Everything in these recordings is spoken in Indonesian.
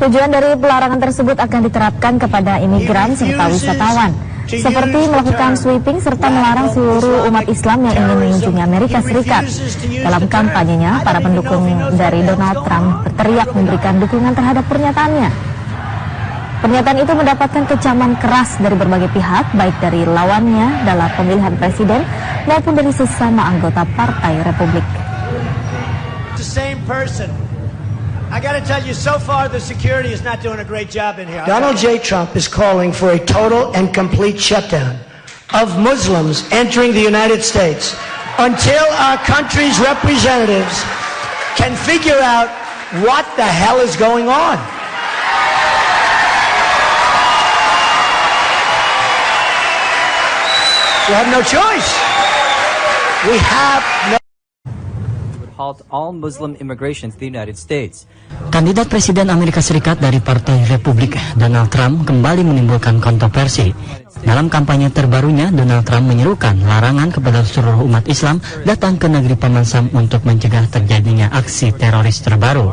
Tujuan dari pelarangan tersebut akan diterapkan kepada imigran serta wisatawan, seperti melakukan sweeping serta melarang seluruh umat Islam yang ingin mengunjungi Amerika Serikat. Dalam kampanyenya, para pendukung dari Donald Trump berteriak memberikan dukungan terhadap pernyataannya. Pernyataan itu mendapatkan kecaman keras dari berbagai pihak, baik dari lawannya dalam pemilihan presiden maupun dari sesama anggota Partai Republik. I got to tell you, so far the security is not doing a great job in here. Donald J. Trump is calling for a total and complete shutdown of Muslims entering the United States until our country's representatives can figure out what the hell is going on. We have no choice. We have no halt all Muslim immigration to the United States. Kandidat Presiden Amerika Serikat dari Partai Republik, Donald Trump, kembali menimbulkan kontroversi. Dalam kampanye terbarunya, Donald Trump menyerukan larangan kepada seluruh umat Islam datang ke negeri Paman Sam untuk mencegah terjadinya aksi teroris terbaru.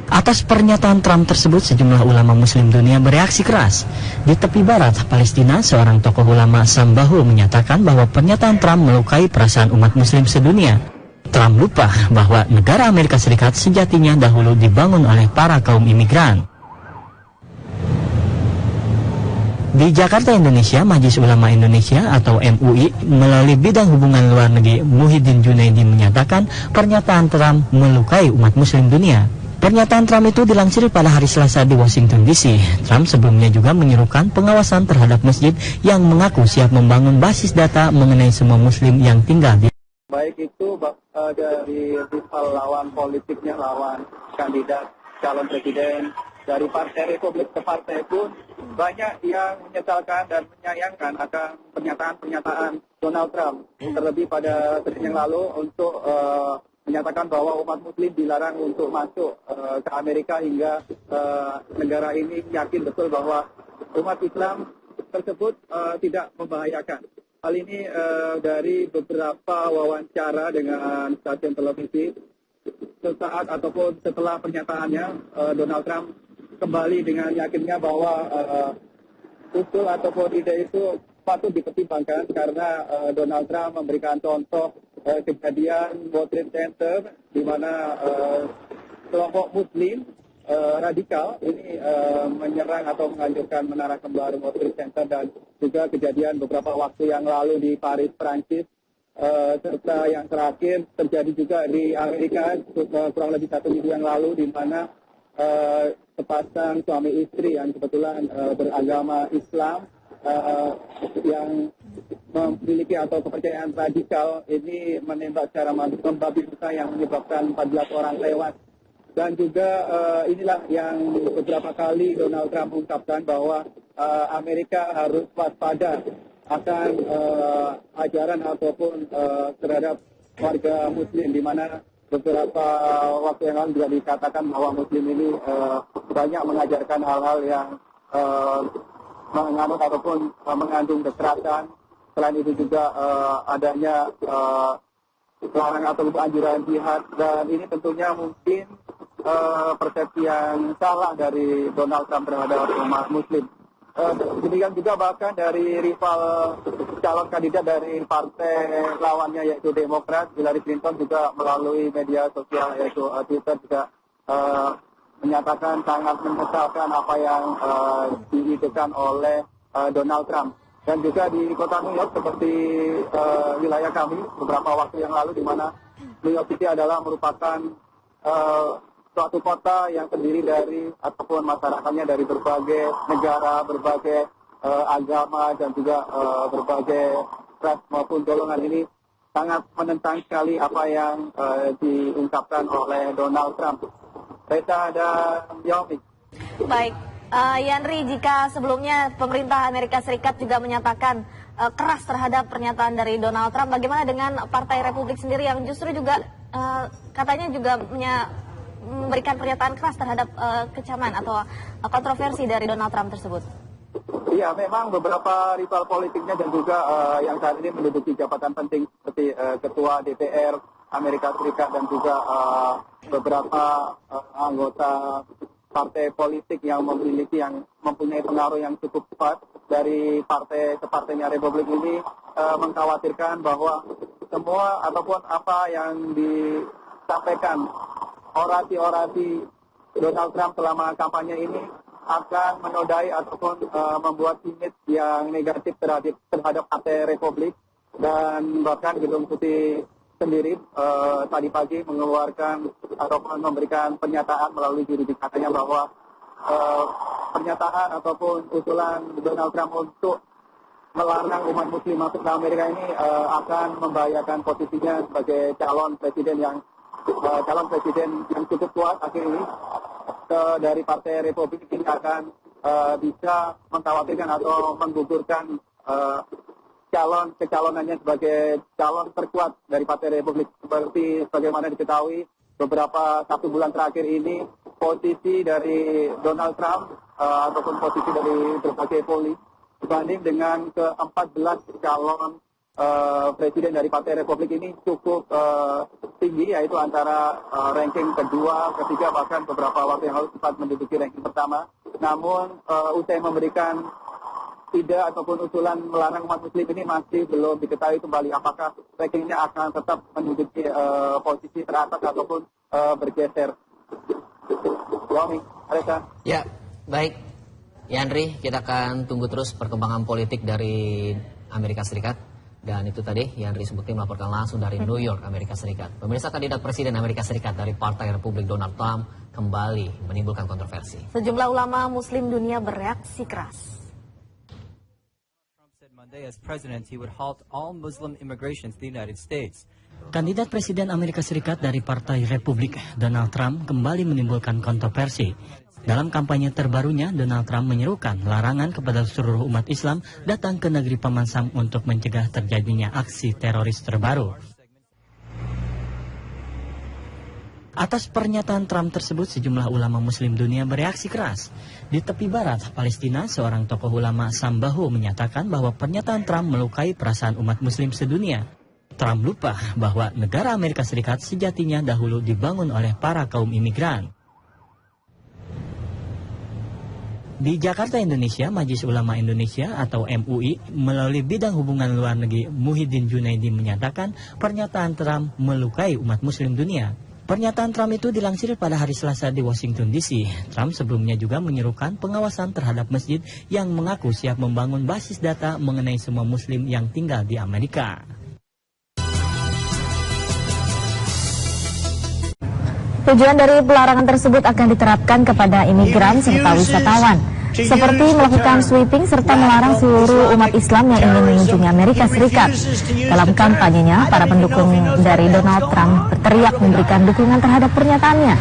Atas pernyataan Trump tersebut, sejumlah ulama muslim dunia bereaksi keras. Di tepi barat Palestina, seorang tokoh ulama Sambahu menyatakan bahwa pernyataan Trump melukai perasaan umat muslim sedunia. Trump lupa bahwa negara Amerika Serikat sejatinya dahulu dibangun oleh para kaum imigran. Di Jakarta, Indonesia, Majelis Ulama Indonesia atau MUI melalui bidang hubungan luar negeri Muhyiddin Junaidi menyatakan pernyataan Trump melukai umat muslim dunia. Pernyataan Trump itu dilansir pada hari Selasa di Washington DC. Trump sebelumnya juga menyerukan pengawasan terhadap masjid yang mengaku siap membangun basis data mengenai semua muslim yang tinggal di baik itu dari rival lawan politiknya, lawan kandidat calon presiden dari Partai Republik ke partai pun banyak yang menyesalkan dan menyayangkan akan pernyataan-pernyataan Donald Trump, terlebih pada Senin yang lalu untuk menyatakan bahwa umat muslim dilarang untuk masuk ke Amerika hingga negara ini yakin betul bahwa umat Islam tersebut tidak membahayakan. Hal ini dari beberapa wawancara dengan stasiun televisi sesaat ataupun setelah pernyataannya, Donald Trump kembali dengan yakinnya bahwa usul ataupun ide itu patut dipertimbangkan karena Donald Trump memberikan contoh kejadian World Trade Center di mana kelompok Muslim radikal ini menyerang atau menghancurkan menara kembar World Trade Center, dan juga kejadian beberapa waktu yang lalu di Paris, Prancis, serta yang terakhir terjadi juga di Amerika kurang lebih 1 minggu yang lalu di mana sepasang suami istri yang kebetulan beragama Islam yang memiliki atau kepercayaan radikal ini menembak secara membabi buta yang menyebabkan 14 orang tewas. Dan juga inilah yang beberapa kali Donald Trump ungkapkan bahwa Amerika harus waspada akan ajaran ataupun terhadap warga muslim, di mana beberapa waktu yang lalu juga dikatakan bahwa muslim ini banyak mengajarkan hal-hal yang menganut ataupun mengandung kekerasan. Selain itu juga adanya larangan atau anjuran jihad, dan ini tentunya mungkin persepsi yang salah dari Donald Trump terhadap umat muslim. Demikian juga bahkan dari rival calon kandidat dari partai lawannya yaitu Demokrat, Hillary Clinton, juga melalui media sosial yaitu Twitter juga menyatakan sangat menyesalkan apa yang diidekan oleh Donald Trump. Dan juga di kota New York seperti wilayah kami beberapa waktu yang lalu, di mana New York City adalah merupakan suatu kota yang terdiri dari ataupun masyarakatnya dari berbagai negara, berbagai agama, dan juga berbagai ras maupun golongan. Ini sangat menentang sekali apa yang diungkapkan oleh Donald Trump. Reza dan Yomi. Baik, Yanri, jika sebelumnya pemerintah Amerika Serikat juga menyatakan keras terhadap pernyataan dari Donald Trump, bagaimana dengan Partai Republik sendiri yang justru juga katanya juga memberikan pernyataan keras terhadap kecaman atau kontroversi dari Donald Trump tersebut? Iya, memang beberapa rival politiknya dan juga yang saat ini menduduki jabatan penting seperti Ketua DPR Amerika Serikat dan juga beberapa anggota partai politik yang mempunyai pengaruh yang cukup kuat dari partai separtainya Republik ini mengkhawatirkan bahwa semua ataupun apa yang disampaikan orasi-orasi Donald Trump selama kampanye ini akan menodai ataupun membuat image yang negatif terhadap partai Republik. Dan bahkan Gedung Putih sendiri tadi pagi mengeluarkan ataupun memberikan pernyataan melalui jurubicaranya bahwa pernyataan ataupun usulan Donald Trump untuk melarang umat muslim masuk ke Amerika ini akan membahayakan posisinya sebagai calon presiden yang cukup kuat akhir ini dari Partai Republik ini akan bisa mengkhawatirkan atau menggugurkan kecalonannya sebagai calon terkuat dari Partai Republik. Seperti sebagaimana diketahui beberapa 1 bulan terakhir ini posisi dari Donald Trump ataupun posisi dari berbagai poli dibanding dengan ke-14 calon presiden dari Partai Republik ini cukup tinggi, yaitu antara ranking kedua, ketiga, bahkan beberapa waktu yang lalu sempat menduduki ranking pertama. Namun usai memberikan ide ataupun usulan melarang umat muslim ini masih belum diketahui kembali apakah rankingnya akan tetap menduduki posisi teratas ataupun bergeser. Wami, Alisa. Ya, baik. Yandri, kita akan tunggu terus perkembangan politik dari Amerika Serikat. Dan itu tadi Yandri Subukti melaporkan langsung dari New York, Amerika Serikat. Pemirsa, kandidat presiden Amerika Serikat dari Partai Republik Donald Trump kembali menimbulkan kontroversi. Sejumlah ulama muslim dunia bereaksi keras. As president, he would halt all Muslim immigration to the United States. Kandidat Presiden Amerika Serikat dari Partai Republik, Donald Trump, kembali menimbulkan kontroversi. Dalam kampanye terbarunya, Donald Trump menyerukan larangan kepada seluruh umat Islam datang ke negeri Paman Sam untuk mencegah terjadinya aksi teroris terbaru. Atas pernyataan Trump tersebut, sejumlah ulama muslim dunia bereaksi keras. Di tepi barat Palestina, seorang tokoh ulama Sambaho menyatakan bahwa pernyataan Trump melukai perasaan umat muslim sedunia. Trump lupa bahwa negara Amerika Serikat sejatinya dahulu dibangun oleh para kaum imigran. Di Jakarta, Indonesia, Majelis Ulama Indonesia atau MUI melalui bidang hubungan luar negeri Muhyiddin Junaidi menyatakan pernyataan Trump melukai umat muslim dunia. Pernyataan Trump itu dilansir pada hari Selasa di Washington DC. Trump sebelumnya juga menyerukan pengawasan terhadap masjid yang mengaku siap membangun basis data mengenai semua muslim yang tinggal di Amerika. Tujuan dari pelarangan tersebut akan diterapkan kepada imigran serta wisatawan, seperti melakukan sweeping serta melarang seluruh umat Islam yang ingin mengunjungi Amerika Serikat. Dalam kampanyenya, para pendukung dari Donald Trump berteriak memberikan dukungan terhadap pernyataannya.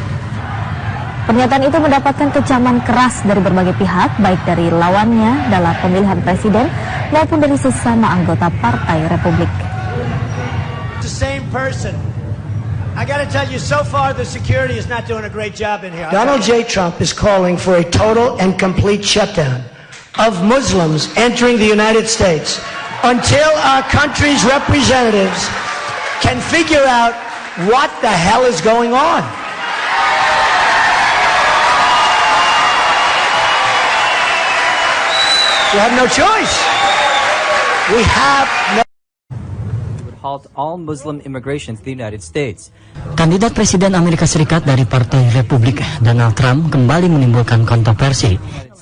Pernyataan itu mendapatkan kecaman keras dari berbagai pihak, baik dari lawannya dalam pemilihan presiden maupun dari sesama anggota Partai Republik. The same person. I got to tell you, so far the security is not doing a great job in here. Donald J. Trump is calling for a total and complete shutdown of Muslims entering the United States until our country's representatives can figure out what the hell is going on. We have no choice. We have no Halt all Muslim immigration to the United States. Kandidat Presiden Amerika Serikat dari Partai Republik, Donald Trump, kembali menimbulkan kontroversi.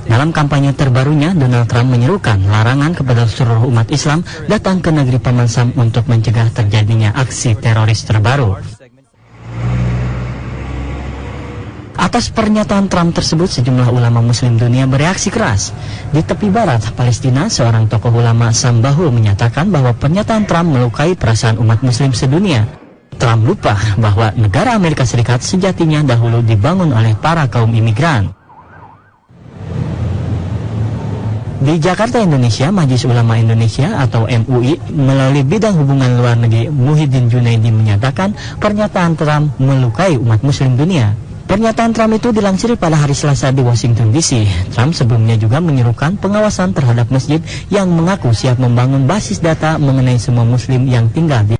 Dalam kampanye terbarunya, Donald Trump menyerukan larangan kepada seluruh umat Islam datang ke negeri Paman Sam untuk mencegah terjadinya aksi teroris terbaru. Atas pernyataan Trump tersebut, sejumlah ulama muslim dunia bereaksi keras. Di tepi barat Palestina, seorang tokoh ulama Sambaho menyatakan bahwa pernyataan Trump melukai perasaan umat muslim sedunia. Trump lupa bahwa negara Amerika Serikat sejatinya dahulu dibangun oleh para kaum imigran. Di Jakarta, Indonesia, Majelis Ulama Indonesia atau MUI melalui bidang hubungan luar negeri Muhyiddin Junaidi menyatakan pernyataan Trump melukai umat muslim dunia. Pernyataan Trump itu dilansir pada hari Selasa di Washington DC. Trump sebelumnya juga menyerukan pengawasan terhadap masjid yang mengaku siap membangun basis data mengenai semua muslim yang tinggal di